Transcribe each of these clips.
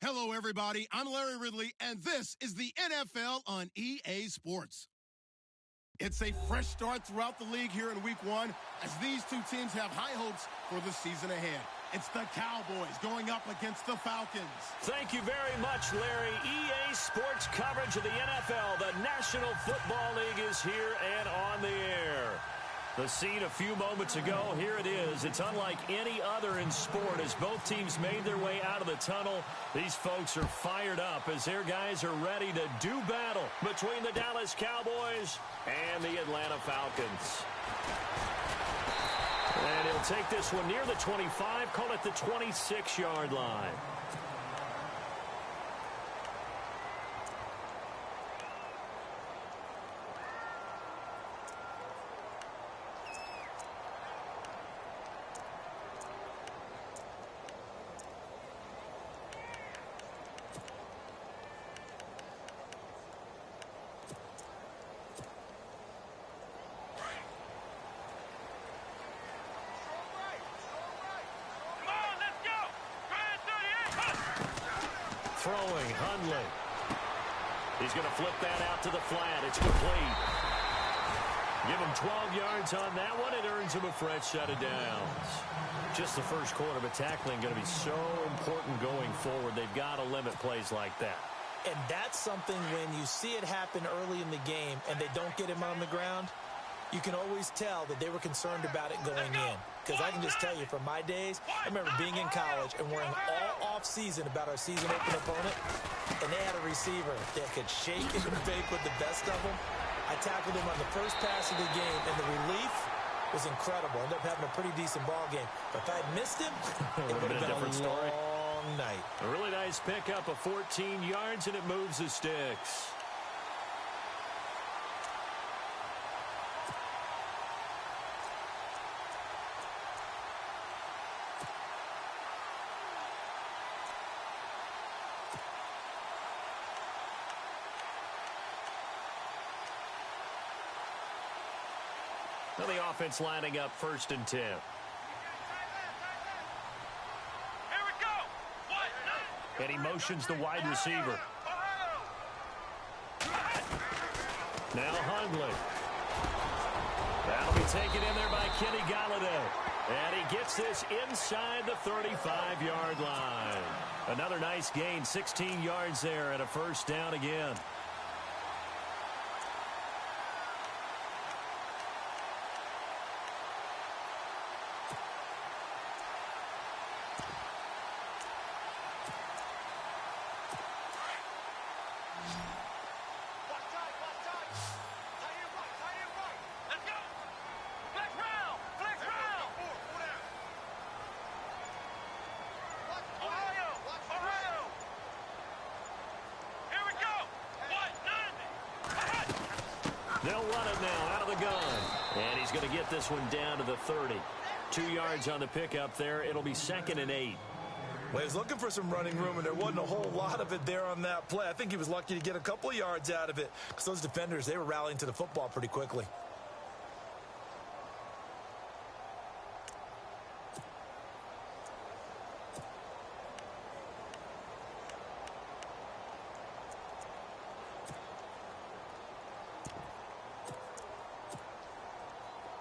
Hello, everybody. I'm Larry Ridley, and this is the NFL on EA Sports. It's a fresh start throughout the league here in Week 1 as these two teams have high hopes for the season ahead. It's the Cowboys going up against the Falcons. Thank you very much, Larry. EA Sports coverage of the NFL. The National Football League is here and on the air. The scene a few moments ago, here it is. It's unlike any other in sport as both teams made their way out of the tunnel. These folks are fired up as their guys are ready to do battle between the Dallas Cowboys and the Atlanta Falcons. And he'll take this one near the 25, call it the 26-yard line. Throwing, Hundley. He's going to flip that out to the flat. It's complete. Give him 12 yards on that one. It earns him a fresh set of downs. Just the first quarter, but tackling going to be so important going forward. They've got to limit plays like that. And that's something when you see it happen early in the game and they don't get him on the ground, you can always tell that they were concerned about it going in. Because I can just tell you, from my days, I remember being in college and worrying all off-season about our season-opening opponent, and they had a receiver that could shake and bake with the best of them. I tackled him on the first pass of the game, and the relief was incredible. Ended up having a pretty decent ball game. But if I'd missed him, it would have been a different story. Long night. A really nice pickup of 14 yards, and it moves the sticks. Now the offense lining up 1st and 10. Here we go. And he motions the wide receiver. Now Hundley. That'll be taken in there by Kenny Galladay. And he gets this inside the 35-yard line. Another nice gain, 16 yards there and a first down again. Let's They'll run it now out of the gun. And he's going to get this one down to the 30. 2 yards on the pickup there. It'll be 2nd and 8. Well, he was looking for some running room, and there wasn't a whole lot of it there on that play. I think he was lucky to get a couple of yards out of it because those defenders, they were rallying to the football pretty quickly.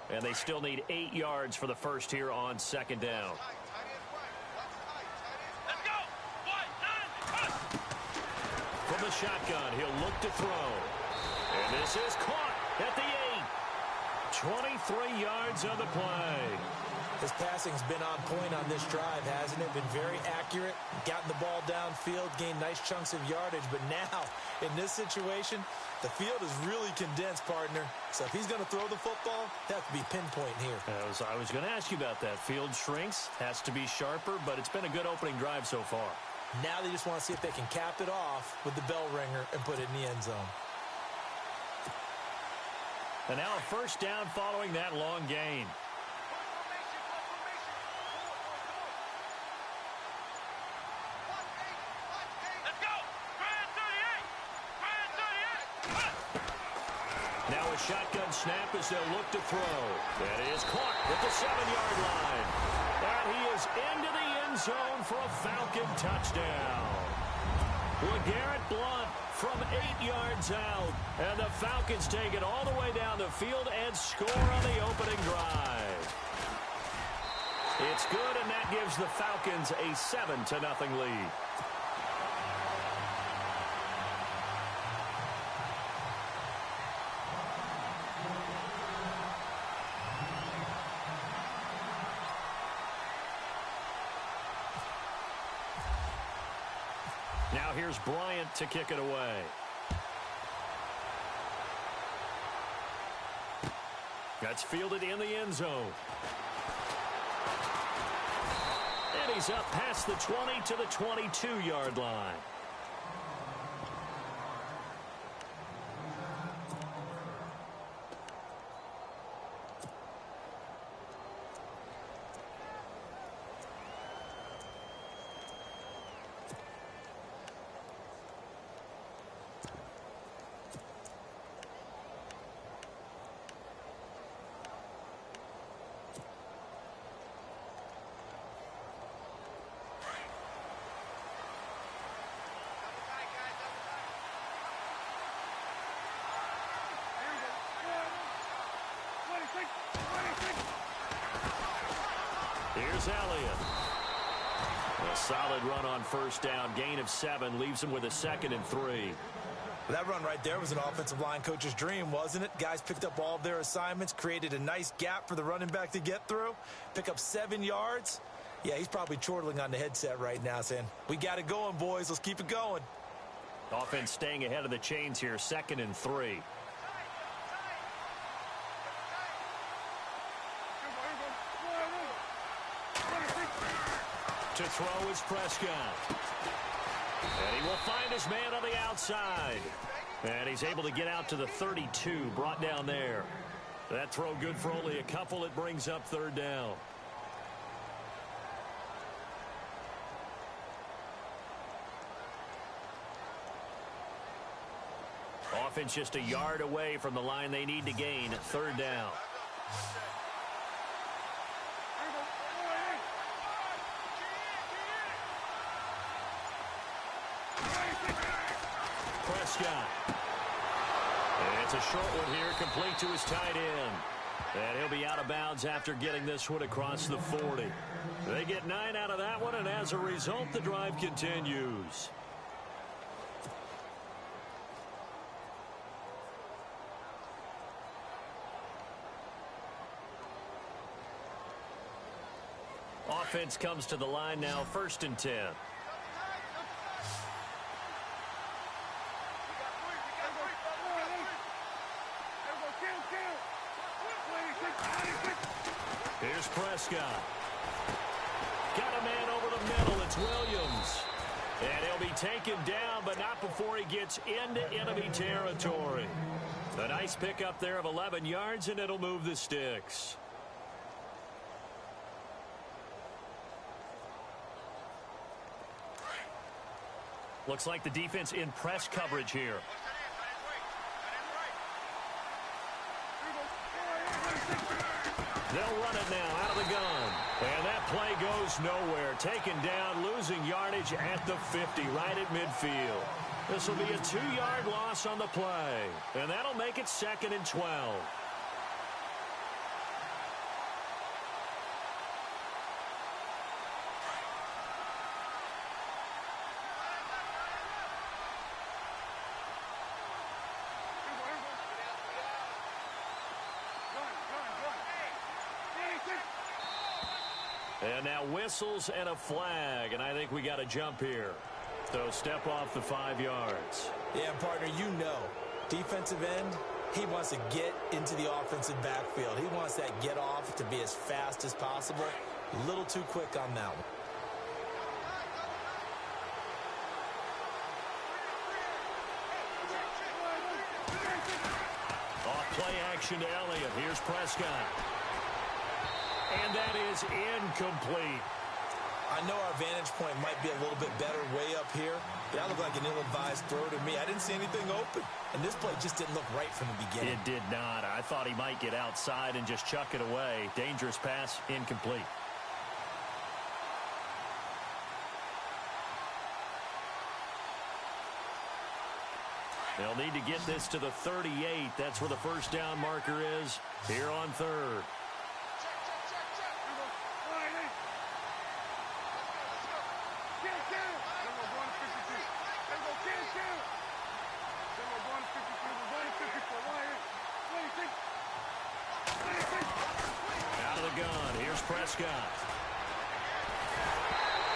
And they still need 8 yards for the first here on 2nd down. Let's go. 1, 9, From the shotgun, he'll look to throw. And this is caught at the 8. 23 yards on the play. His passing's been on point on this drive, hasn't it? Been very accurate, gotten the ball downfield, gained nice chunks of yardage. But now, in this situation, the field is really condensed, partner. So if he's going to throw the football, that has to be pinpoint here. I was going to ask you about that. Field shrinks, has to be sharper, but it's been a good opening drive so far. Now they just want to see if they can cap it off with the bell ringer and put it in the end zone. And now a first down following that long gain. Let's go. Grand 38. Now a shotgun snap as they'll look to throw. That is caught at the 7-yard line. And he is into the end zone for a Falcon touchdown. LeGarrette Blount from 8 yards out. And the Falcons take it all the way down the field and score on the opening drive. It's good, and that gives the Falcons a 7-0 lead. Now here's Bryant to kick it away. That's fielded in the end zone. And he's up past the 20 to the 22-yard line. Here's Elliott. A solid run on first down. Gain of 7 leaves him with a 2nd and 3. That run right there was an offensive line coach's dream, wasn't it? Guys picked up all of their assignments, created a nice gap for the running back to get through, pick up 7 yards. Yeah, he's probably chortling on the headset right now saying, we got it going, boys. Let's keep it going. Offense staying ahead of the chains here. 2nd and 3. To throw is Prescott. And he will find his man on the outside. And he's able to get out to the 32, brought down there. That throw good for only a couple. It brings up 3rd down. Offense just a yard away from the line they need to gain. 3rd down. Prescott. And it's a short one here, complete to his tight end. And he'll be out of bounds after getting this one across the 40. They get 9 out of that one, and as a result, the drive continues. Offense comes to the line now, 1st and 10. Here's Prescott. Got a man over the middle. It's Williams. And he'll be taken down, but not before he gets into enemy territory. A nice pickup there of 11 yards, and it'll move the sticks. Looks like the defense in press coverage here. They'll run it now out of the gun. And that play goes nowhere. Taken down, losing yardage at the 50, right at midfield. This will be a 2-yard loss on the play. And that'll make it 2nd and 12. And now whistles and a flag, and I think we got a jump here. So step off the 5 yards. Yeah, partner, you know, defensive end, he wants to get into the offensive backfield. He wants that get off to be as fast as possible. A little too quick on that one. Off play action to Elliott. Here's Prescott. And that is incomplete. I know our vantage point might be a little bit better way up here. That looked like an ill-advised throw to me. I didn't see anything open. And this play just didn't look right from the beginning. It did not. I thought he might get outside and just chuck it away. Dangerous pass, incomplete. They'll need to get this to the 38. That's where the first down marker is here on 3rd. Out of the gun, here's Prescott.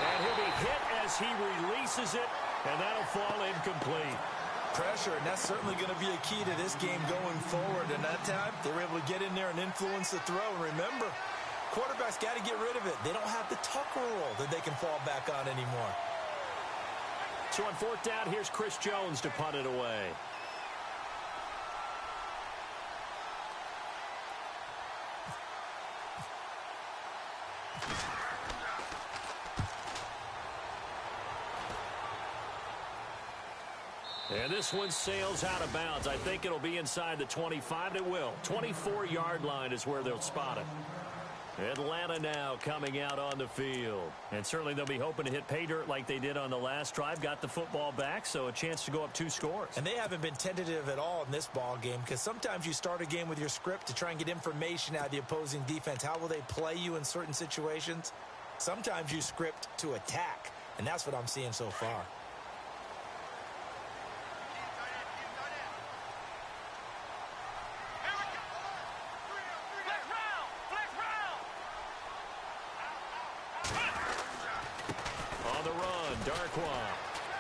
And he'll be hit as he releases it, and that'll fall incomplete. Pressure, and that's certainly going to be a key to this game going forward. And that time, they were able to get in there and influence the throw. And remember, quarterbacks got to get rid of it. They don't have the tucker roll that they can fall back on anymore. So on 4th down, here's Chris Jones to punt it away. And this one sails out of bounds. I think it'll be inside the 25. It will. 24-yard line is where they'll spot it. Atlanta now coming out on the field. And certainly they'll be hoping to hit pay dirt like they did on the last drive. Got the football back, so a chance to go up 2 scores. And they haven't been tentative at all in this ball game, because sometimes you start a game with your script to try and get information out of the opposing defense. How will they play you in certain situations? Sometimes you script to attack, and that's what I'm seeing so far.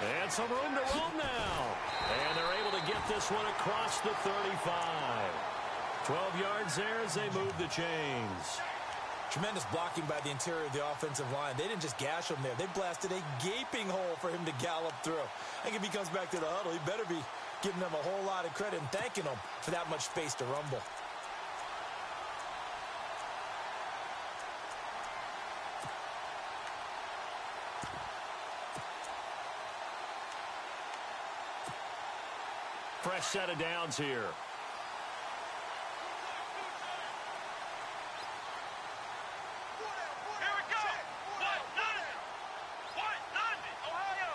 And some room to roam now. And they're able to get this one across the 35. 12 yards there as they move the chains. Tremendous blocking by the interior of the offensive line. They didn't just gash him there. They blasted a gaping hole for him to gallop through. I think if he comes back to the huddle, he better be giving them a whole lot of credit and thanking them for that much space to rumble. Fresh set of downs here. Here we go. What? Ohio.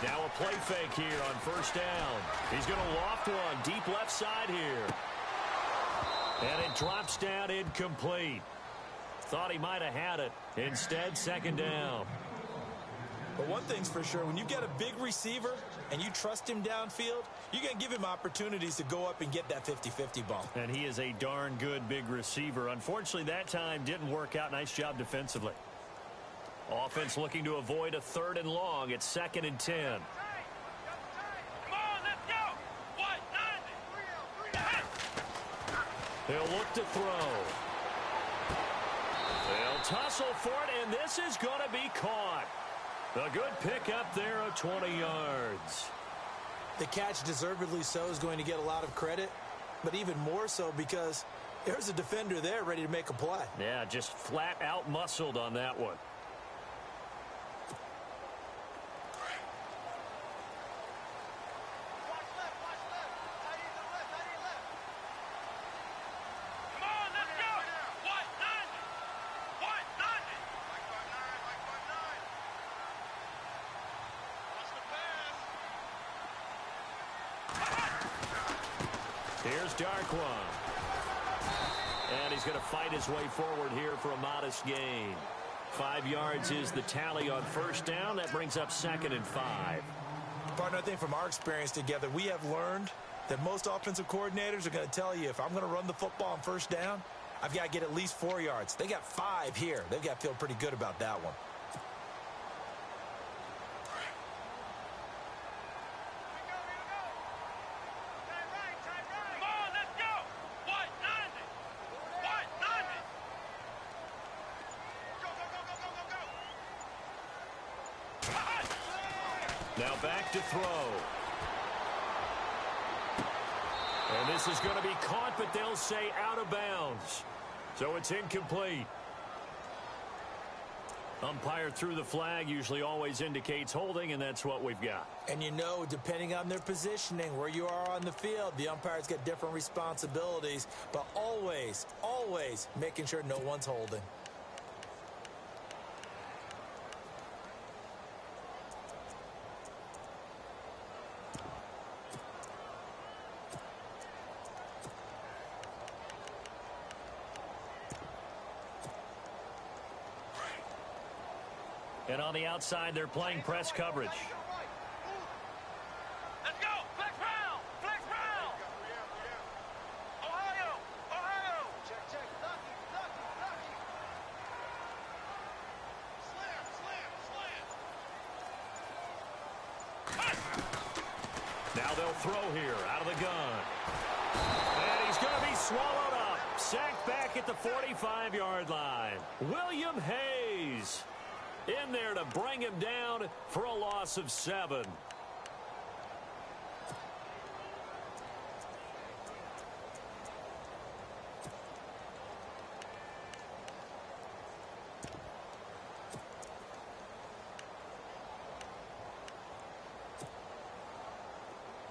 Now a play fake here on 1st down. He's going to loft one deep left side here. And it drops down incomplete. Thought he might have had it. Instead, 2nd down. But one thing's for sure, when you get a big receiver and you trust him downfield, you're going to give him opportunities to go up and get that 50-50 ball. And he is a darn good big receiver. Unfortunately, that time didn't work out. Nice job defensively. Offense looking to avoid a 3rd and long. It's 2nd and 10. Come on, let's go. What? 90. They'll look to throw. They'll tussle for it, and this is going to be caught. A good pickup there of 20 yards. The catch, deservedly so, is going to get a lot of credit, but even more so because there's a defender there ready to make a play. Yeah, just flat out muscled on that one. Here's Darkwan. And he's going to fight his way forward here for a modest gain. 5 yards is the tally on first down. That brings up 2nd and 5. Partner, I think from our experience together, we have learned that most offensive coordinators are going to tell you, if I'm going to run the football on first down, I've got to get at least 4 yards. They got 5 here. They've got to feel pretty good about that one. Now back to throw. And this is going to be caught, but they'll say out of bounds. So it's incomplete. Umpire threw the flag, usually always indicates holding, and that's what we've got. And you know, depending on their positioning, where you are on the field, the umpire's got different responsibilities, but always, always making sure no one's holding. And on the outside, they're playing press coverage. Let's go! Flex round! Flex round! Ohio! Ohio! Check, check. Lucky, lucky, lucky. Slam, slam, slam. Now they'll throw here out of the gun. And he's going to be swallowed up. Sacked back at the 45-yard line. William Hayes in there to bring him down for a loss of 7.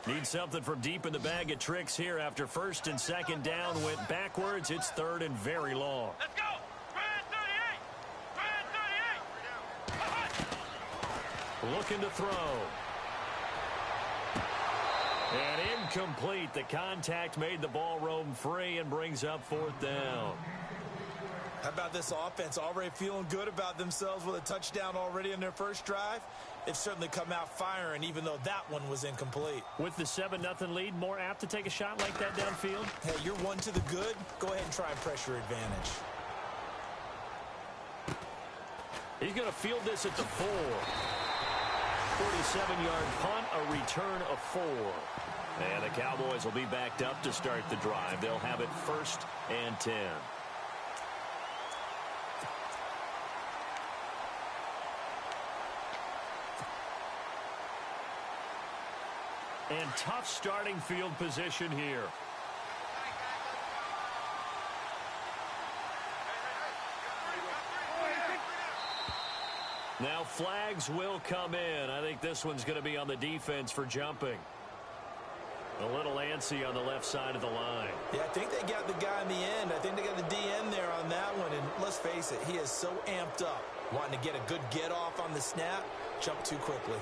Need something from deep in the bag of tricks here after 1st and 2nd down went backwards. It's 3rd and very long. Let's go! Looking to throw. And incomplete. The contact made the ball roam free and brings up 4th down. How about this offense? Already feeling good about themselves with a touchdown already in their first drive. They've certainly come out firing, even though that one was incomplete. With the 7-0 lead, more apt to take a shot like that downfield? Hey, you're 1 to the good. Go ahead and try and press your advantage. He's going to field this at the 4. 47-yard punt, a return of 4. And the Cowboys will be backed up to start the drive. They'll have it 1st and 10. And tough starting field position here. Now flags will come in. I think this one's going to be on the defense for jumping. A little antsy on the left side of the line. Yeah, I think they got the guy in the end. I think they got the DN there on that one. And let's face it, he is so amped up, wanting to get a good get off on the snap, jump too quickly.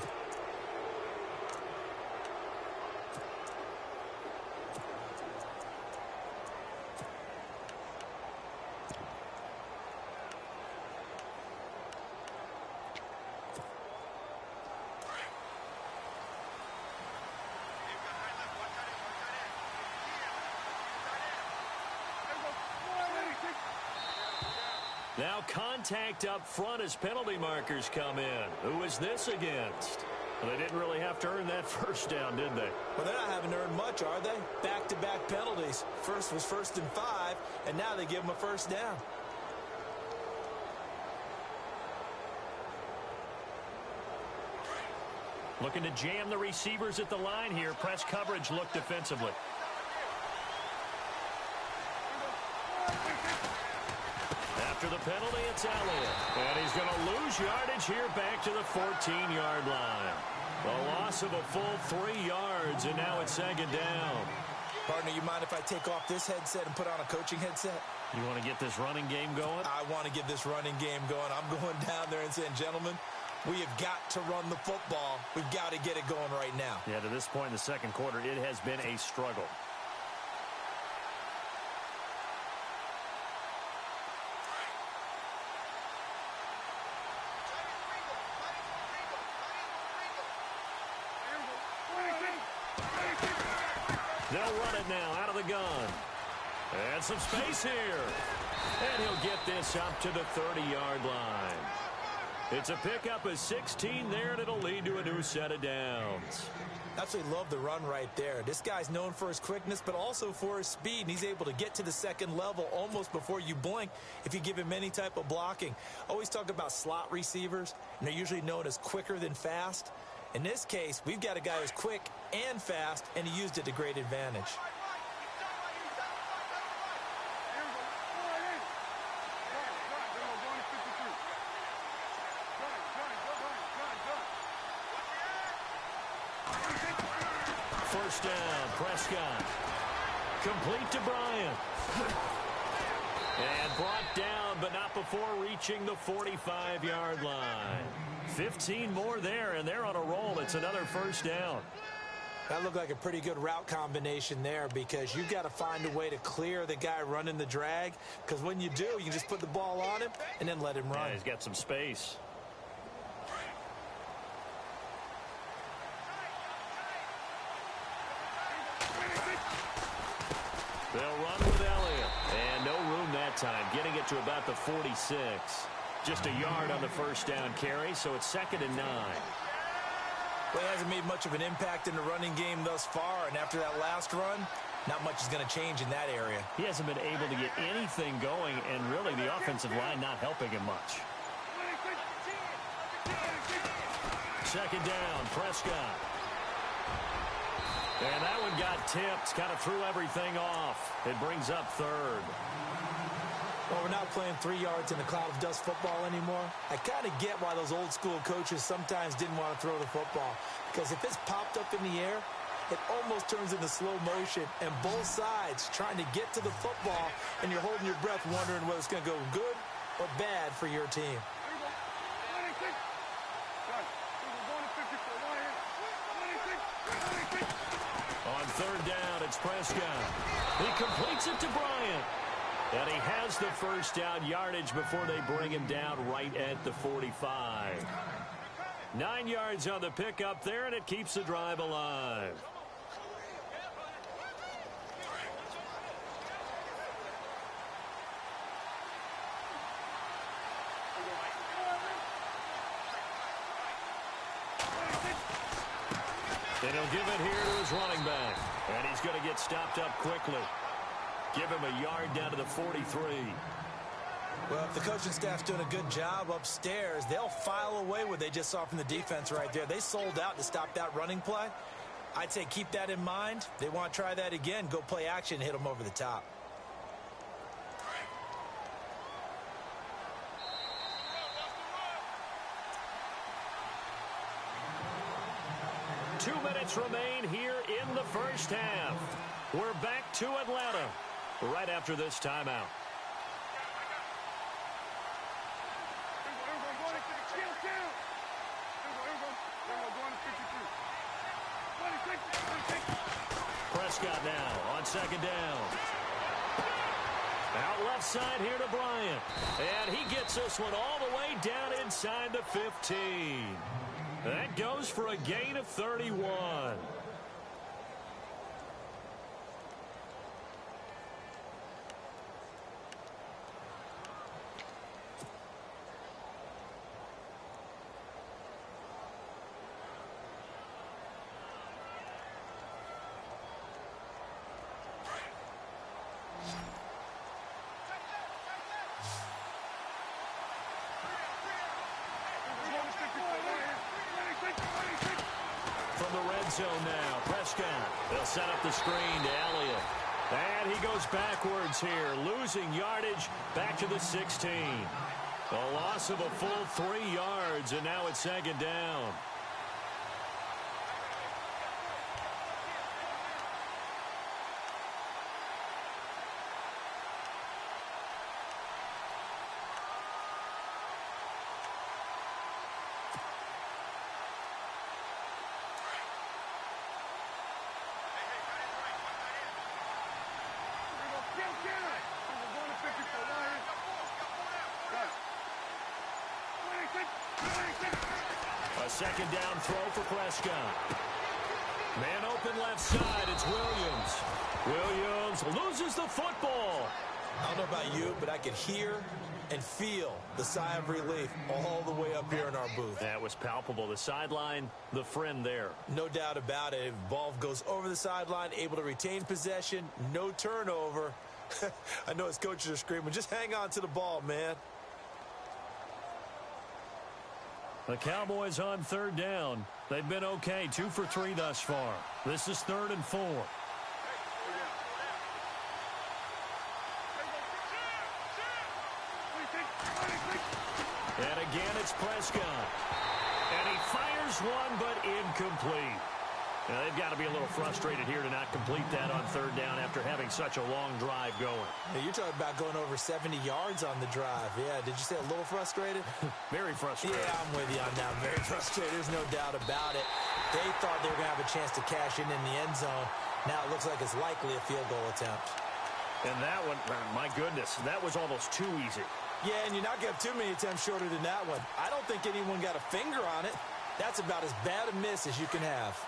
Now contact up front as penalty markers come in. Who is this against? Well, they didn't really have to earn that first down, did they? Well, they're not having to earn much, are they? Back-to-back penalties. First was 1st and 5, and now they give them a first down. Looking to jam the receivers at the line here. Press coverage look defensively. After the penalty, it's Elliott. And he's going to lose yardage here back to the 14-yard line. A loss of a full 3 yards, and now it's second down. Partner, you mind if I take off this headset and put on a coaching headset? You want to get this running game going? I want to get this running game going. I'm going down there and saying, gentlemen, we have got to run the football. We've got to get it going right now. Yeah, to this point in the second quarter, it has been a struggle. They'll run it now out of the gun. And some space here. And he'll get this up to the 30-yard line. It's a pickup of 16 there, and it'll lead to a new set of downs. Absolutely love the run right there. This guy's known for his quickness, but also for his speed. And he's able to get to the second level almost before you blink if you give him any type of blocking. Always talk about slot receivers, and they're usually known as quicker than fast. In this case, we've got a guy who's quick and fast, and he used it to great advantage. First down, Prescott. Complete to Bryant. And brought down, but not before reaching the 45-yard line. 15 more there, and they're on a roll. It's another first down. That looked like a pretty good route combination there, because you've got to find a way to clear the guy running the drag, because when you do, you just put the ball on him and then let him run. Yeah, he's got some space. They'll run with Elliott. And no room that time, getting it to about the 46. Just a yard on the first down carry, so it's 2nd and 9. Well, he hasn't made much of an impact in the running game thus far, and after that last run, not much is going to change in that area. He hasn't been able to get anything going, and really the offensive line not helping him much. Second down, Prescott. And that one got tipped, kind of threw everything off. It brings up 3rd. Well, we're not playing 3 yards in a cloud of dust football anymore. I kind of get why those old school coaches sometimes didn't want to throw the football. Because if it's popped up in the air, it almost turns into slow motion. And both sides trying to get to the football, and you're holding your breath wondering whether it's going to go good or bad for your team. On 3rd down, it's Prescott. He completes it to Bryant. And he has the first down yardage before they bring him down right at the 45. 9 yards on the pickup there, and it keeps the drive alive. And he'll give it here to his running back. And he's going to get stopped up quickly. Give him a yard down to the 43. Well, if the coaching staff's doing a good job upstairs, they'll file away what they just saw from the defense right there. They sold out to stop that running play. I'd say keep that in mind. They want to try that again. Go play action and hit them over the top. Two minutes remain here in the first half. We're back to Atlanta right after this timeout. Prescott now on 2nd down. Out left side here to Bryant. And he gets this one all the way down inside the 15. That goes for a gain of 31. zone now. Prescott. They'll set up the screen to Elliott. And he goes backwards here, losing yardage back to the 16. A loss of a full 3 yards, and now it's second down. A second down throw for Prescott. Man open left side, it's Williams. Williams loses the football. I don't know about you, but I could hear and feel the sigh of relief all the way up here in our booth. That was palpable. The sideline, the friend there. No doubt about it. Ball goes over the sideline, able to retain possession, no turnover. I know his coaches are screaming, just hang on to the ball, man. The Cowboys on third down. They've been okay, 2 for 3 thus far. This is 3rd and 4. And again, it's Prescott. And he fires one, but incomplete. Now, they've got to be a little frustrated here to not complete that on third down after having such a long drive going. Now, you're talking about going over 70 yards on the drive. Yeah, did you say a little frustrated? Very frustrated. Yeah, I'm with you on that. Very frustrated. There's no doubt about it. They thought they were going to have a chance to cash in the end zone. Now it looks like it's likely a field goal attempt. And that one, my goodness, that was almost too easy. Yeah, and you're not going to have too many attempts shorter than that one. I don't think anyone got a finger on it. That's about as bad a miss as you can have.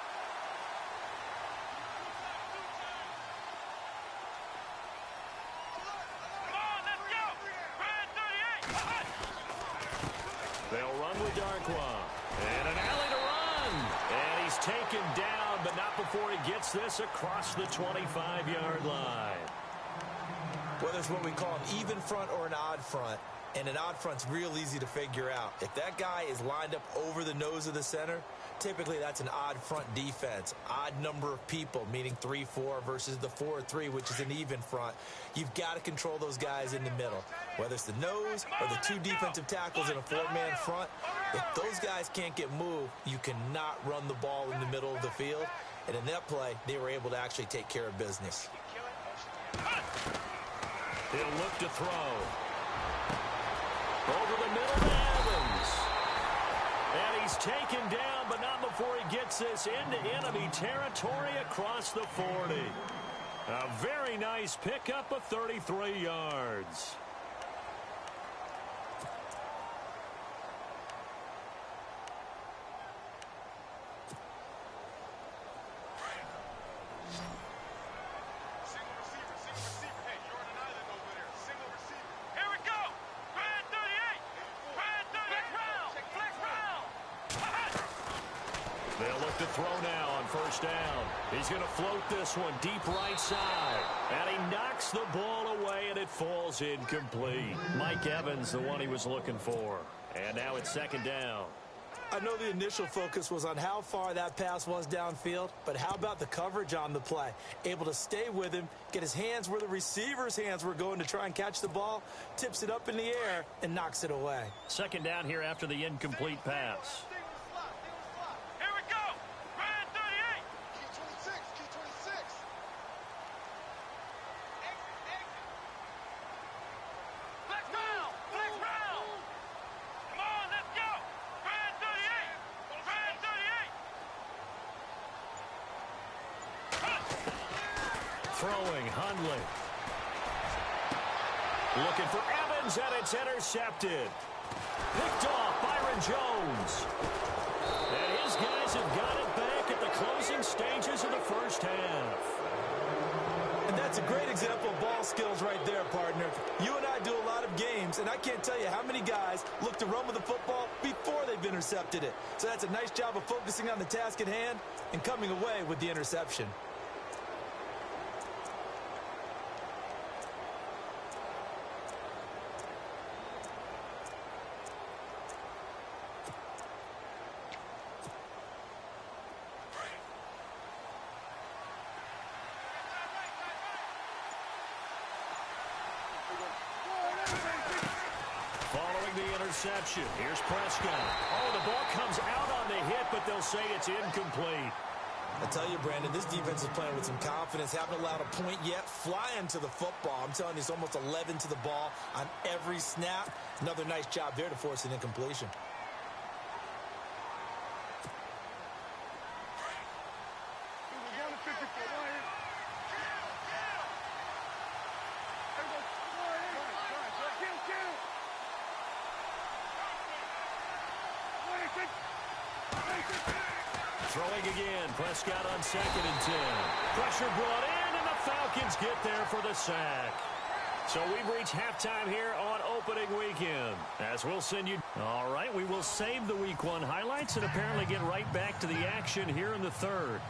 They'll run with Darkwa. And an alley to run. And he's taken down, but not before he gets this across the 25-yard line. Whether it's what we call an even front or an odd front, and an odd front's real easy to figure out. If that guy is lined up over the nose of the center, typically that's an odd front defense. Odd number of people, meaning 3-4 versus the 4-3, which is an even front. You've got to control those guys in the middle. Whether it's the nose or the 2 defensive tackles in a 4-man front, if those guys can't get moved, you cannot run the ball in the middle of the field. And in that play, they were able to actually take care of business. He'll look to throw. Over the middle to Evans. And he's taken down, but not before he gets this into enemy territory across the 40. A very nice pickup of 33 yards. They'll look to throw now on first down. He's going to float this one deep right side. And he knocks the ball away, and it falls incomplete. Mike Evans, the one he was looking for. And now it's second down. I know the initial focus was on how far that pass was downfield, but how about the coverage on the play? Able to stay with him, get his hands where the receiver's hands were going to try and catch the ball, tips it up in the air, and knocks it away. Second down here after the incomplete pass. Throwing, Hundley. Looking for Evans, and it's intercepted. Picked off, Byron Jones. And his guys have got it back at the closing stages of the first half. And that's a great example of ball skills right there, partner. You and I do a lot of games, and I can't tell you how many guys look to run with the football before they've intercepted it. So that's a nice job of focusing on the task at hand and coming away with the interception. reception. Here's Prescott. Oh, the ball comes out on the hit, but they'll say it's incomplete. I tell you, Brandon, this defense is playing with some confidence. Haven't allowed a point yet. Flying to the football. I'm telling you, it's almost 11 to the ball on every snap. Another nice job there to force an incompletion. Throwing again, Prescott on 2nd and 10. Pressure brought in, and the Falcons get there for the sack. So we've reached halftime here on opening weekend. As we'll send you... All right, we will save the Week 1 highlights and apparently get right back to the action here in the third.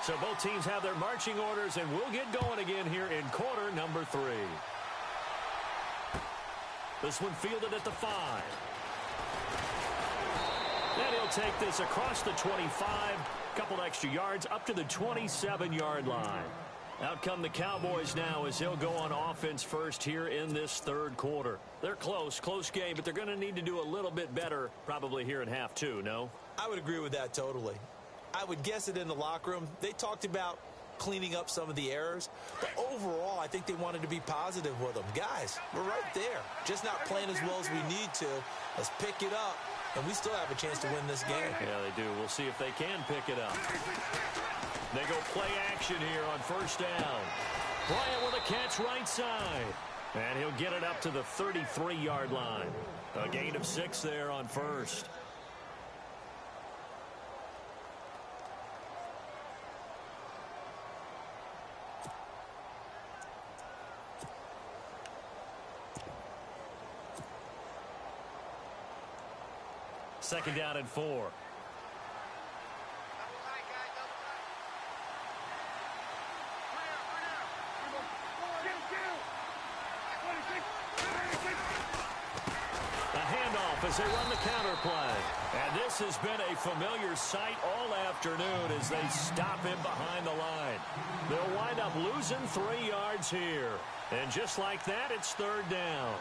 So both teams have their marching orders, and we'll get going again here in quarter number 3. This one fielded at the 5. And he'll take this across the 25. Couple extra yards up to the 27-yard line. Out come the Cowboys now as they'll go on offense first here in this third quarter. They're close game, but they're going to need to do a little bit better probably here in half 2, no? I would agree with that totally. I would guess it in the locker room. They talked about cleaning up some of the errors, but overall I think they wanted to be positive with them. Guys, we're right there, just not playing as well as we need to. Let's pick it up, and we still have a chance to win this game. Yeah, they do. We'll see if they can pick it up. They go play action here on first down. Bryant with a catch right side, and he'll get it up to the 33-yard line. A gain of 6 there on first. Second down and 4. A handoff as they run the counter play. And this has been a familiar sight all afternoon as they stop him behind the line. They'll wind up losing 3 yards here. And just like that, it's third down.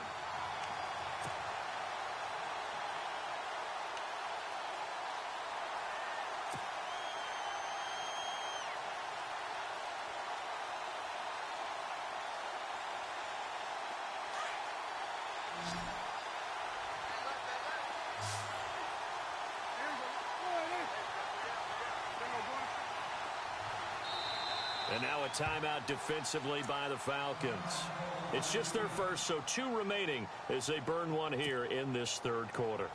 And now a timeout defensively by the Falcons. It's just their first, so 2 remaining as they burn one here in this third quarter.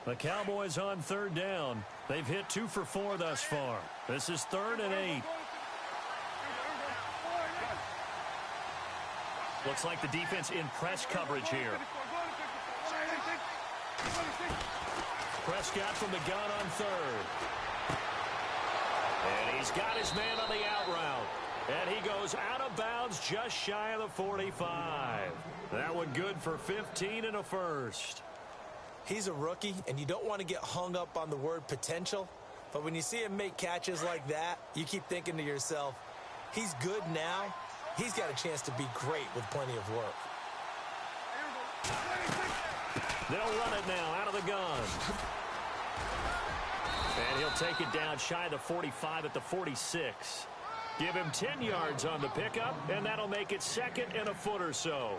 The Cowboys on third down. They've hit 2 for 4 thus far. This is 3rd and 8. Looks like the defense in press coverage here. Prescott from the gun on 3rd. And he's got his man on the out route. And he goes out of bounds just shy of the 45. That one good for 15 and a first. He's a rookie, and you don't want to get hung up on the word potential. But when you see him make catches like that, you keep thinking to yourself, he's good now. He's got a chance to be great with plenty of work. They'll run it now out of the gun. And he'll take it down shy of the 45 at the 46. Give him 10 yards on the pickup, and that'll make it 2nd and a foot or so.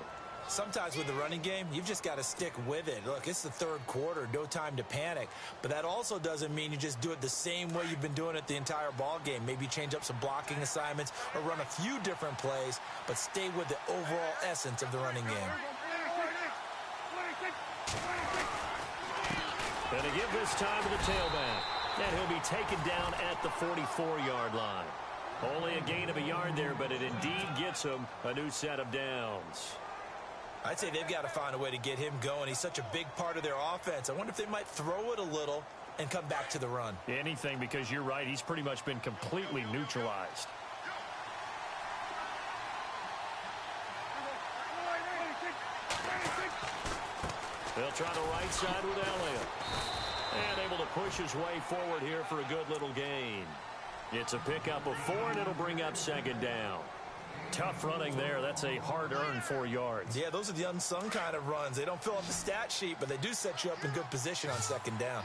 Sometimes with the running game, you've just got to stick with it. Look, it's the third quarter, no time to panic. But that also doesn't mean you just do it the same way you've been doing it the entire ball game. Maybe change up some blocking assignments or run a few different plays, but stay with the overall essence of the running game. And to give this time to the tailback. And he'll be taken down at the 44-yard line. Only a gain of a yard there, but it indeed gets him a new set of downs. I'd say they've got to find a way to get him going. He's such a big part of their offense. I wonder if they might throw it a little and come back to the run. Anything, because you're right. He's pretty much been completely neutralized. They'll try the right side with Elliott. And able to push his way forward here for a good little gain. It's a pickup of 4, and it'll bring up second down. Tough running there. That's a hard-earned 4 yards. Yeah, those are the unsung kind of runs. They don't fill up the stat sheet, but they do set you up in good position on second down.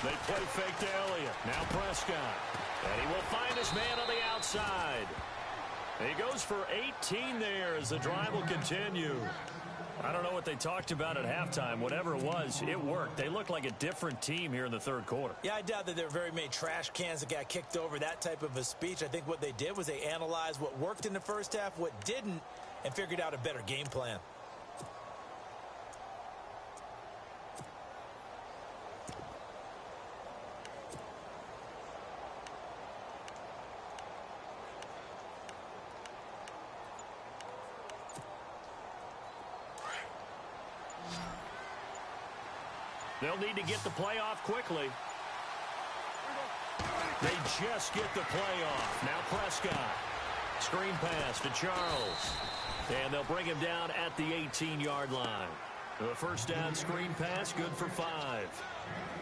They play fake to Elliott. Now Prescott. And he will find his man on the outside. He goes for 18 there as the drive will continue. I don't know what they talked about at halftime. Whatever it was, it worked. They looked like a different team here in the third quarter. Yeah, I doubt that there were very many trash cans that got kicked over, that type of a speech. I think what they did was they analyzed what worked in the first half, what didn't, and figured out a better game plan. They'll need to get the play off quickly. They just get the play off. Now Prescott. Screen pass to Charles. And they'll bring him down at the 18-yard line. The first down screen pass, good for 5.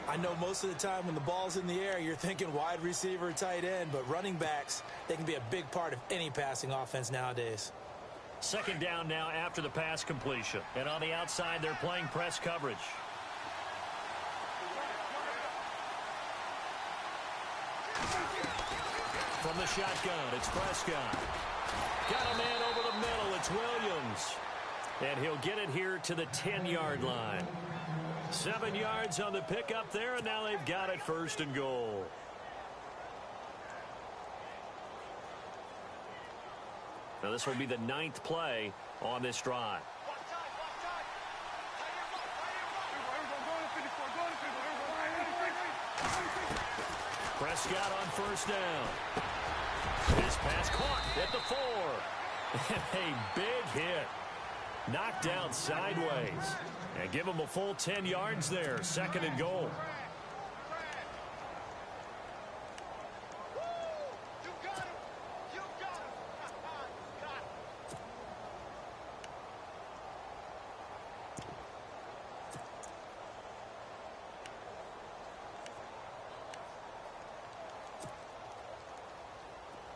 I know most of the time when the ball's in the air, you're thinking wide receiver, tight end, but running backs, they can be a big part of any passing offense nowadays. Second down now after the pass completion. And on the outside, they're playing press coverage. From the shotgun, it's Prescott. Got a man over the middle, it's Williams. And he'll get it here to the 10-yard line. 7 yards on the pickup there, and now they've got it first and goal. Now this will be the 9th play on this drive. Prescott on first down. His pass caught at the 4. And a big hit. Knocked down sideways. And give him a full 10 yards there. Second and goal.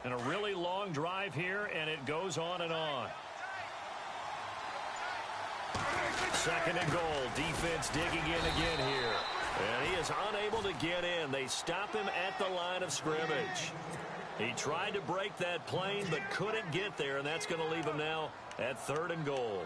And a really long drive here, and it goes on and on. Second and goal. Defense digging in again here. And he is unable to get in. They stop him at the line of scrimmage. He tried to break that plane, but couldn't get there, and that's going to leave him now at third and goal.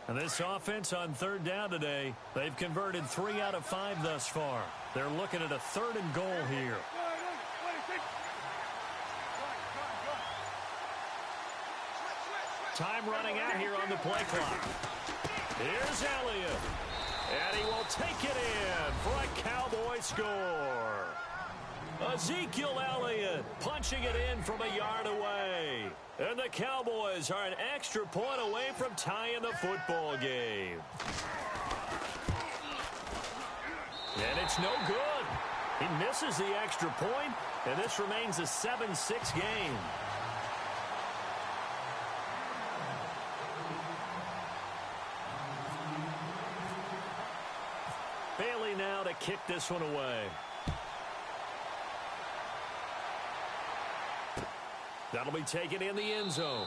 And this offense on third down today, they've converted 3 out of 5 thus far. They're looking at a third and goal here. Time running out here on the play clock. Here's Elliott. And he will take it in for a Cowboy score. Ezekiel Elliott punching it in from a yard away. And the Cowboys are an extra point away from tying the football game. And it's no good. He misses the extra point, and this remains a 7-6 game. Bailey now to kick this one away. That'll be taken in the end zone.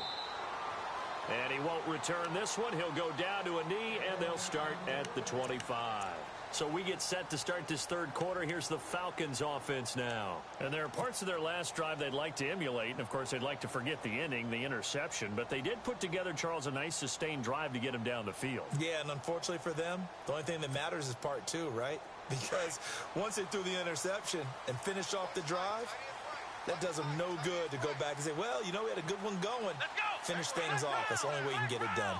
And he won't return this one. He'll go down to a knee, and they'll start at the 25. So we get set to start this third quarter. Here's the Falcons offense now. And there are parts of their last drive they'd like to emulate. And, of course, they'd like to forget the ending, the interception. But they did put together, Charles, a nice sustained drive to get him down the field. Yeah, and unfortunately for them, the only thing that matters is part 2, right? Because once they threw the interception and finished off the drive, that does them no good to go back and say, well, you know, we had a good one going. Finish things off. That's the only way you can get it done.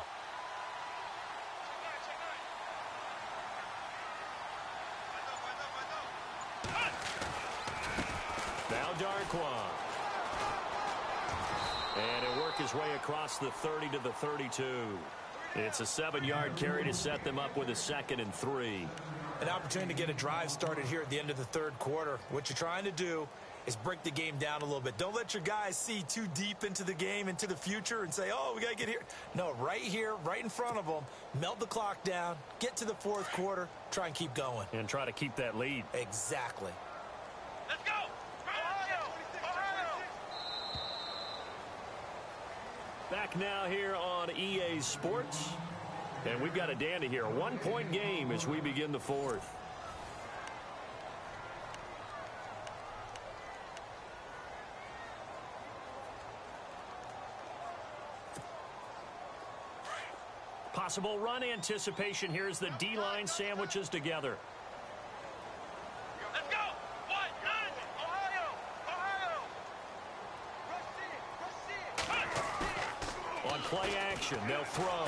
Now Darquan. And he'll work his way across the 30 to the 32. It's a 7-yard carry to set them up with a 2nd and 3. An opportunity to get a drive started here at the end of the third quarter. What you're trying to do is break the game down a little bit. Don't let your guys see too deep into the game, into the future, and say, oh, we got to get here. No, right here, right in front of them, melt the clock down, get to the fourth quarter, try and keep going. And try to keep that lead. Exactly. Let's go! Ohio! Ohio! Back now here on EA Sports. And we've got a dandy here. A 1-point game as we begin the fourth. Possible run anticipation here as the D-line sandwiches together. Let's go! One, nine! Ohio! Ohio! Rush it! On play action, they'll throw.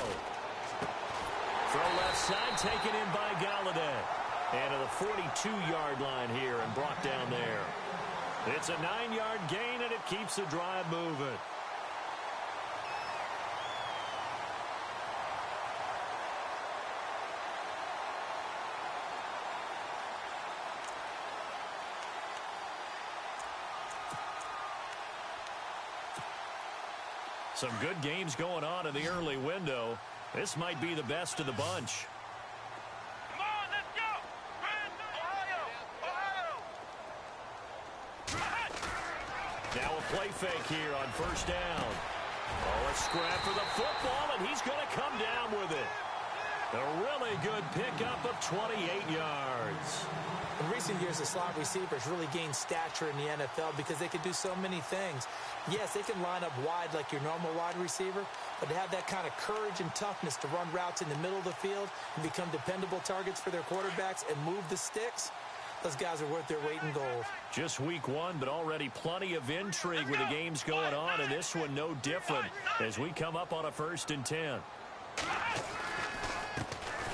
Throw left side, taken in by Galladay. And to the 42-yard line here and brought down there. It's a 9-yard gain, and it keeps the drive moving. Some good games going on in the early window. This might be the best of the bunch. Come on, let's go! Ohio! Ohio! Now a play fake here on first down. Oh, a scrap for the football, and he's going to come down with it. A really good pickup of 28 yards. In recent years, the slot receivers really gained stature in the NFL because they can do so many things. Yes, they can line up wide like your normal wide receiver, but to have that kind of courage and toughness to run routes in the middle of the field and become dependable targets for their quarterbacks and move the sticks, those guys are worth their weight in gold. Just week one, but already plenty of intrigue with the games going on, and this one no different as we come up on a 1st and 10.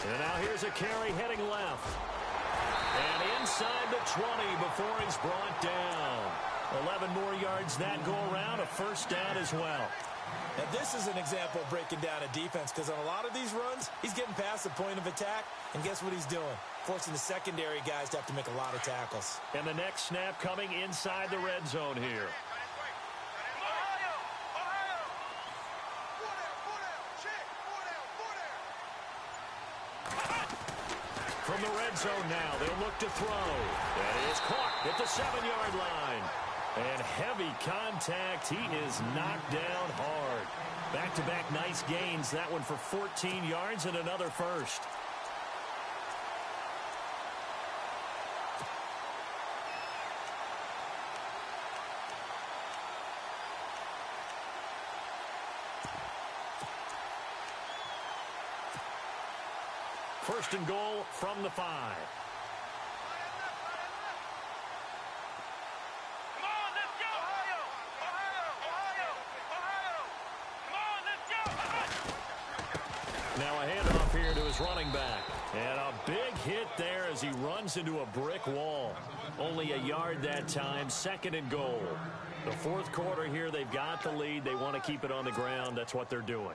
And now here's a carry heading left. And inside the 20 before he's brought down. 11 more yards that go around, a 1st down as well. Now, this is an example of breaking down a defense because on a lot of these runs, he's getting past the point of attack, and guess what he's doing? Forcing the secondary guys to have to make a lot of tackles. And the next snap coming inside the red zone here. Ohio! Ohio! Four down, check, four down. From the red zone now, they'll look to throw. That is caught at the 7-yard line. And heavy contact. He is knocked down hard. Back-to-back nice gains. That one for 14 yards and another 1st. First and goal from the 5. Come on, let's go! Ohio! Ohio! Ohio! Ohio! Come on, let's go! Now a handoff here to his running back. And a big hit there as he runs into a brick wall. Only a yard that time, 2nd and goal. The 4th quarter here, they've got the lead. They want to keep it on the ground. That's what they're doing.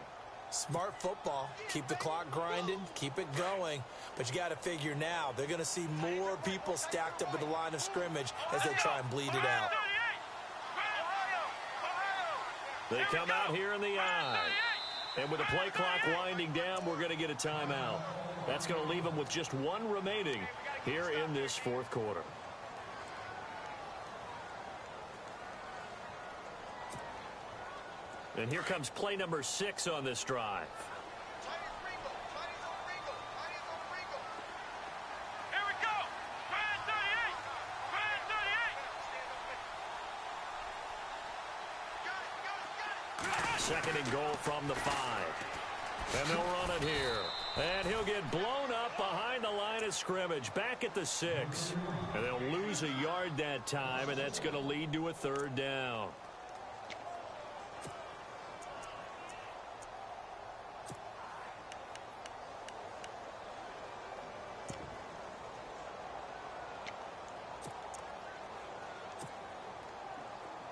Smart football. Keep the clock grinding. Keep it going. But you got to figure now, they're going to see more people stacked up at the line of scrimmage as they try and bleed it out. They come out here in the eye. And with the play clock winding down, we're going to get a timeout. That's going to leave them with just one remaining here in this 4th quarter. And here comes play number 6 on this drive. Here we go! 38! 2nd and goal from the 5. And they'll run it here. And he'll get blown up behind the line of scrimmage, back at the 6. And they'll lose a yard that time, and that's going to lead to a 3rd down.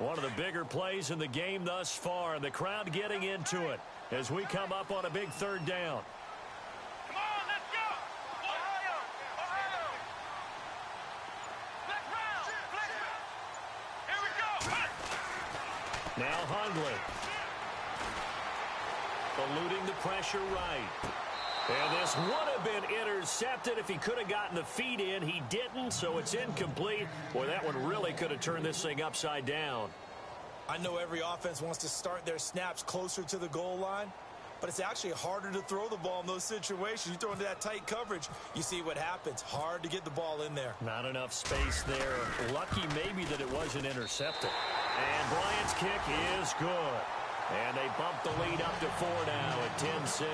One of the bigger plays in the game thus far, and the crowd getting into it as we come up on a big third down. Come on, let's go! Ohio! Ohio! Black round! Black round! Here we go! Now Hundley. Eluding the pressure right. And this would have been intercepted if he could have gotten the feet in. He didn't, so it's incomplete. Boy, that one really could have turned this thing upside down. I know every offense wants to start their snaps closer to the goal line, but it's actually harder to throw the ball in those situations. You throw into that tight coverage, you see what happens. Hard to get the ball in there. Not enough space there. Lucky maybe that it wasn't intercepted. And Bryant's kick is good. And they bump the lead up to 4 now at 10-6.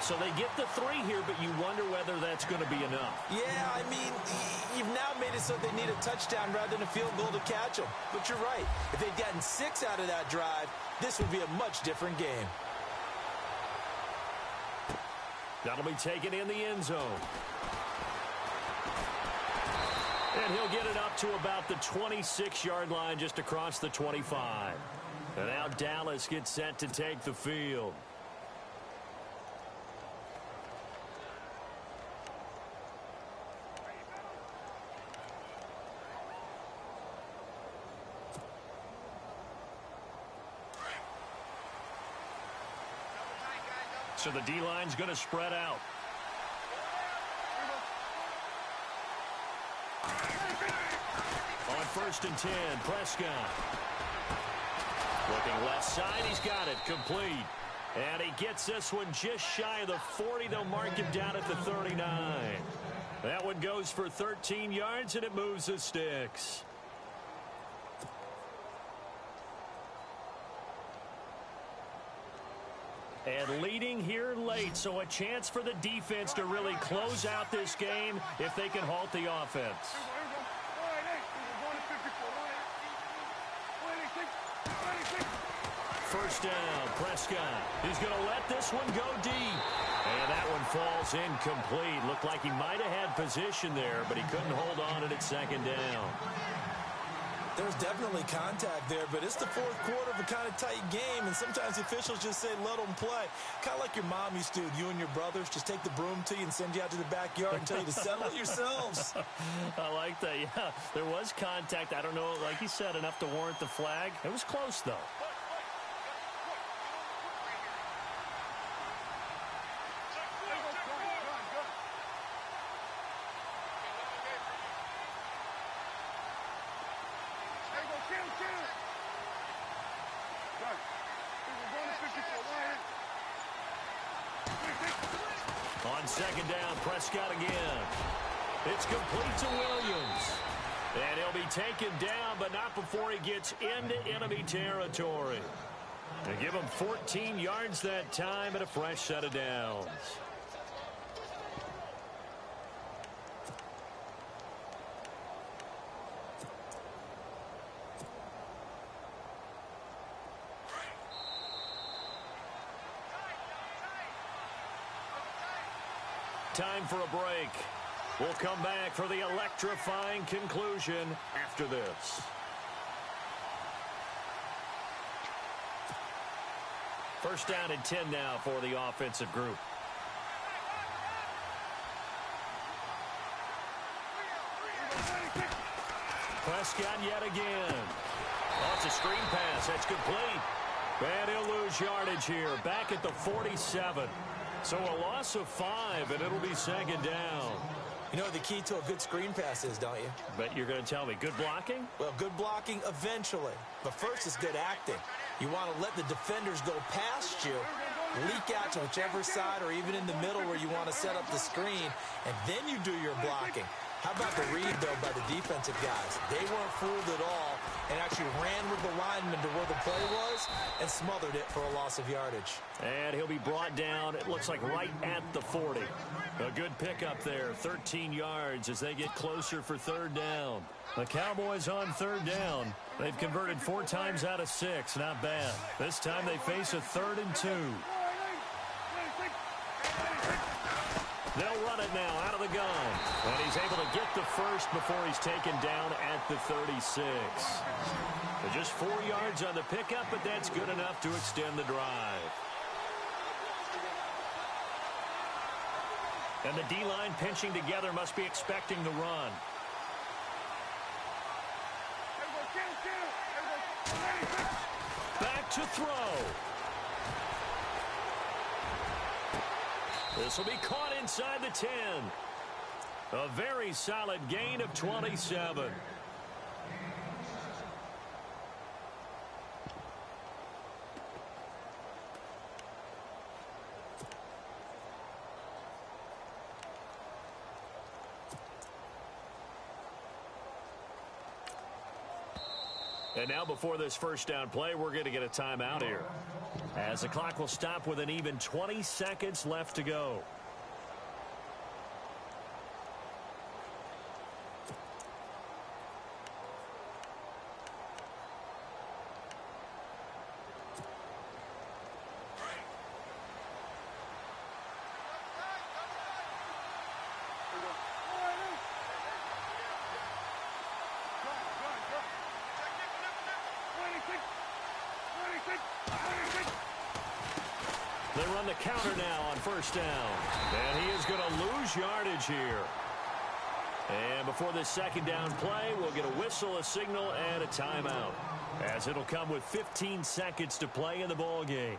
So they get the 3 here, but you wonder whether that's going to be enough. Yeah, I mean, you've now made it so they need a touchdown rather than a field goal to catch them. But you're right. If they'd gotten 6 out of that drive, this would be a much different game. That'll be taken in the end zone. And he'll get it up to about the 26-yard line just across the 25. And now Dallas gets set to take the field. So the D-line's going to spread out. On 1st and 10, Prescott. Looking left side, he's got it, complete. And he gets this one just shy of the 40. They'll mark him down at the 39. That one goes for 13 yards, and it moves the sticks. And leading here late, so a chance for the defense to really close out this game if they can halt the offense. First down, Prescott. He's going to let this one go deep. And that one falls incomplete. Looked like he might have had position there, but he couldn't hold on to it at 2nd down. There's definitely contact there, but it's the 4th quarter of a kind of tight game, and sometimes the officials just say, let them play. Kind of like your mom used to, you and your brothers, just take the broom to you and send you out to the backyard and tell you to settle it yourselves. I like that, yeah. There was contact. I don't know, like you said, enough to warrant the flag. It was close, though. On 2nd down, Prescott again. It's complete to Williams. And he'll be taken down, but not before he gets into enemy territory. They give him 14 yards that time and a fresh set of downs. Time for a break. We'll come back for the electrifying conclusion after this. First down and 10 now for the offensive group. Prescott yet again. Oh, it's a screen pass. That's complete. And he'll lose yardage here. Back at the 47. So a loss of 5, and it'll be 2nd down. You know what the key to a good screen pass is, don't you? But you're going to tell me, good blocking? Well, good blocking eventually. But first is good acting. You want to let the defenders go past you, leak out to whichever side or even in the middle where you want to set up the screen, and then you do your blocking. How about the read, though, by the defensive guys? They weren't fooled at all and actually ran with the lineman to where the play was and smothered it for a loss of yardage. And he'll be brought down, it looks like right at the 40. A good pickup there, 13 yards as they get closer for 3rd down. The Cowboys on 3rd down. They've converted 4 times out of 6. Not bad. This time they face a 3rd and 2. They'll run it now out of the gun. And he's able to get the first before he's taken down at the 36. So just 4 yards on the pickup, but that's good enough to extend the drive. And the D-line pinching together must be expecting the run. Back to throw. This will be caught inside the 10. A very solid gain of 27. And now before this first down play, we're going to get a timeout here, as the clock will stop with an even 20 seconds left to go. They run the counter now on first down. And he is going to lose yardage here. And before this second down play, we'll get a whistle, a signal, and a timeout, as it'll come with 15 seconds to play in the ball game.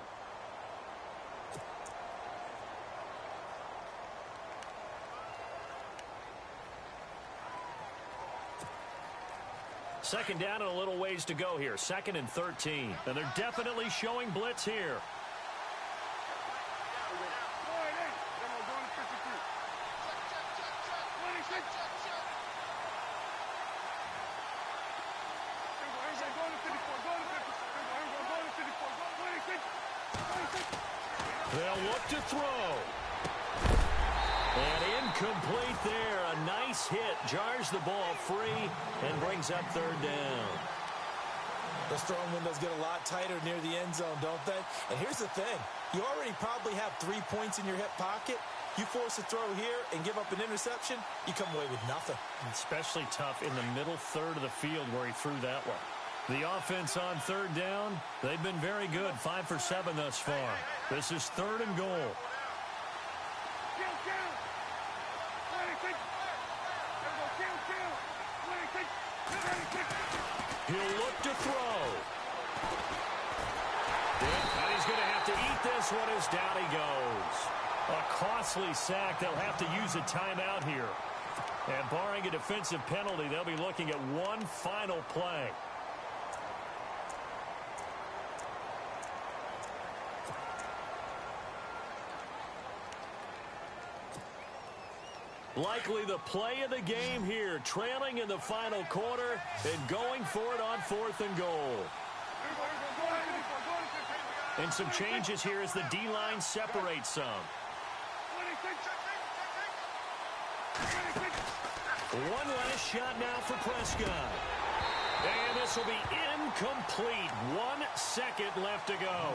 Second down and a little ways to go here. 2nd and 13. And they're definitely showing blitz here. They'll look to throw. And incomplete there. A nice hit. Jars the ball free and brings up 3rd down. Those throwing windows get a lot tighter near the end zone, don't they? And here's the thing. You already probably have 3 points in your hip pocket. You force a throw here and give up an interception, you come away with nothing. Especially tough in the middle third of the field where he threw that one. The offense on 3rd down, they've been very good. 5 for 7 thus far. This is 3rd and goal. He'll look to throw. And he's going to have to eat this one as down he goes. A costly sack. They'll have to use a timeout here. And barring a defensive penalty, they'll be looking at one final play. Likely the play of the game here, trailing in the final quarter and going for it on 4th and goal. And some changes here as the D-line separates some. One last shot now for Prescott. And this will be incomplete. 1 second left to go.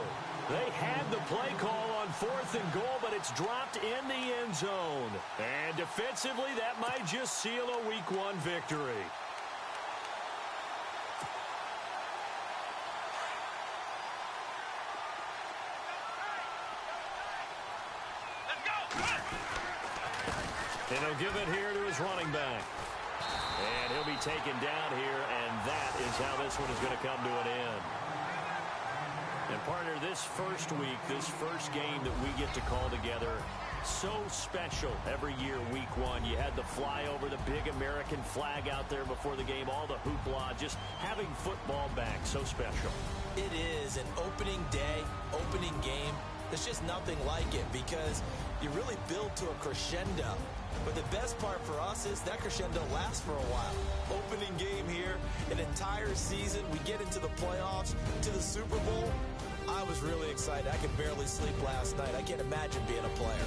They had the play call on 4th and goal, but it's dropped in the end zone. And defensively, that might just seal a Week 1 victory. And he'll give it here to his running back. And he'll be taken down here, and that is how this one is going to come to an end. And partner, this first week, this first game that we get to call together, so special every year, Week 1. You had the flyover, the big American flag out there before the game, all the hoopla, just having football back, so special. It is an opening day, opening game. There's just nothing like it because you really build to a crescendo. But the best part for us is that crescendo lasts for a while. Opening game here, an entire season. We get into the playoffs, to the Super Bowl. I was really excited. I could barely sleep last night. I can't imagine being a player.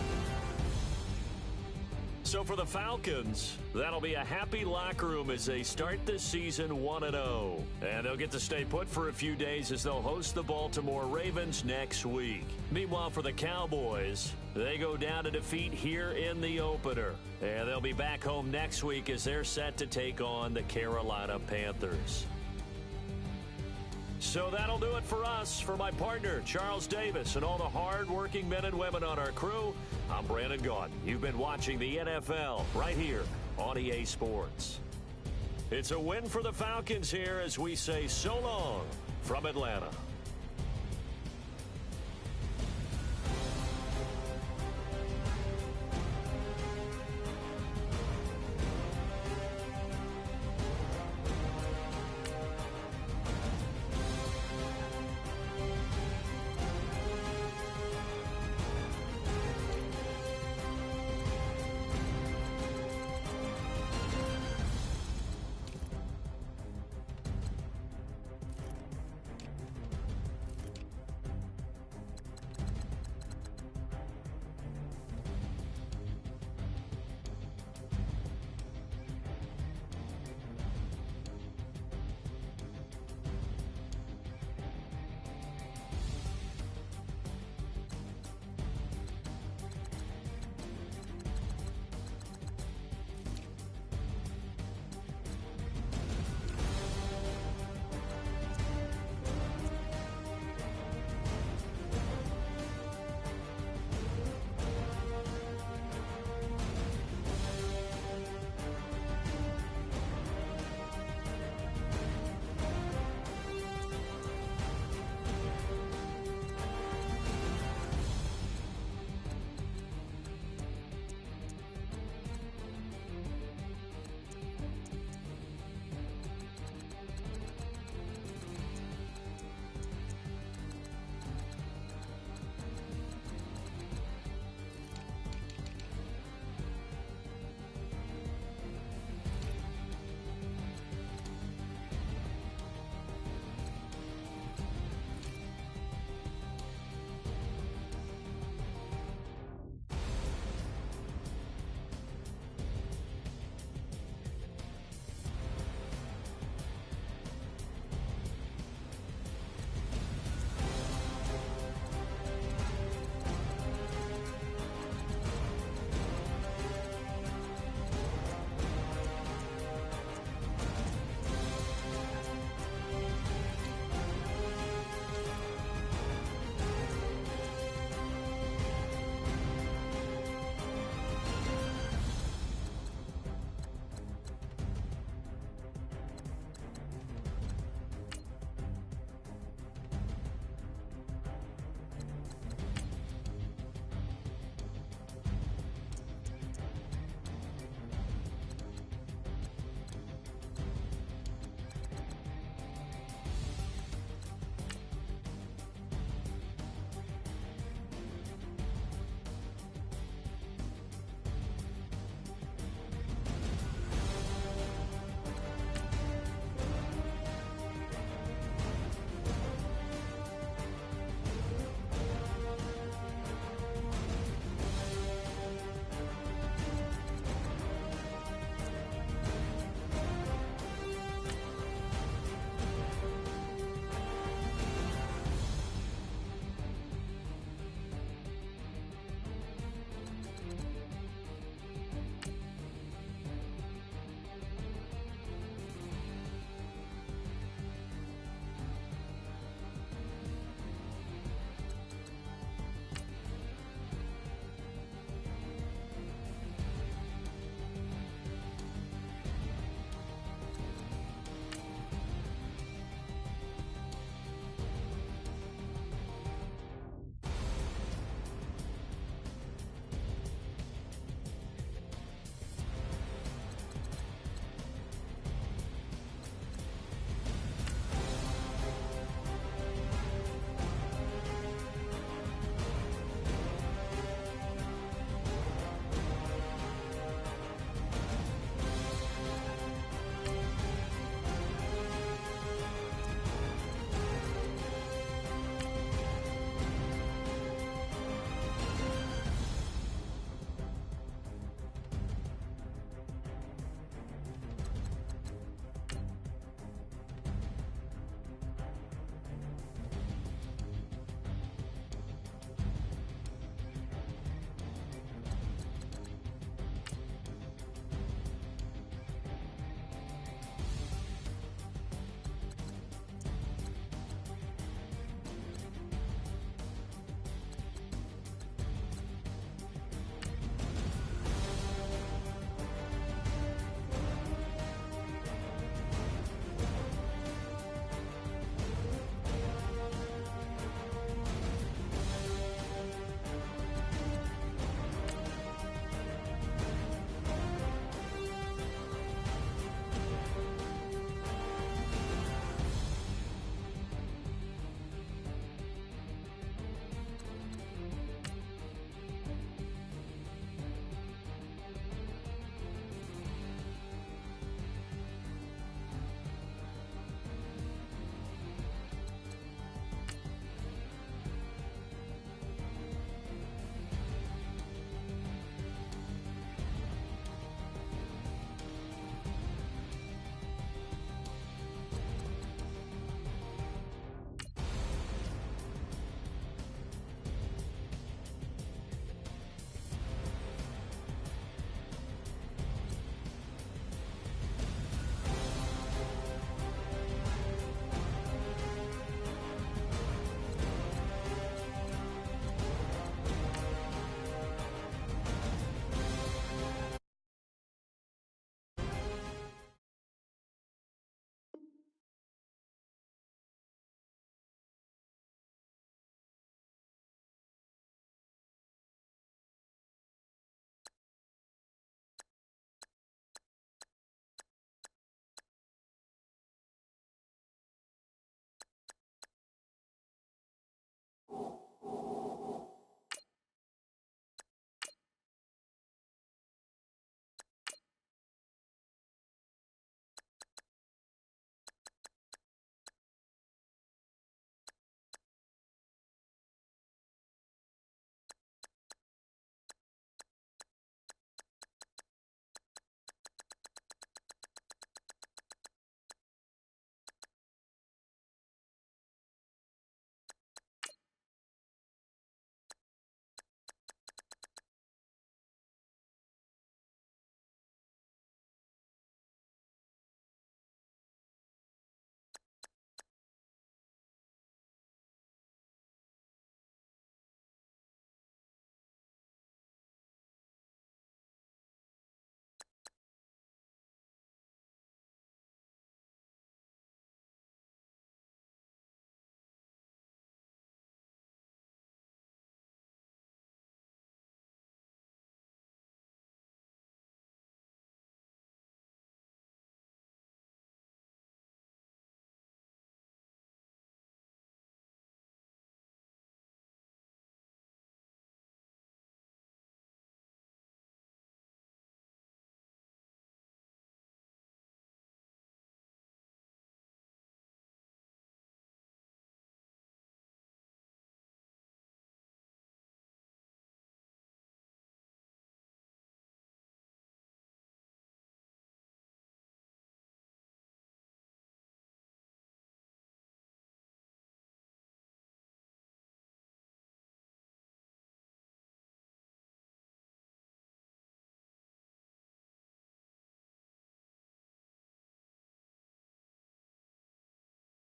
So for the Falcons, that'll be a happy locker room as they start this season 1-0. And they'll get to stay put for a few days as they'll host the Baltimore Ravens next week. Meanwhile, for the Cowboys, they go down to defeat here in the opener. And they'll be back home next week as they're set to take on the Carolina Panthers. So that'll do it for us. For my partner, Charles Davis, and all the hard-working men and women on our crew, I'm Brandon Gaudin. You've been watching the NFL right here on EA Sports. It's a win for the Falcons here as we say so long from Atlanta.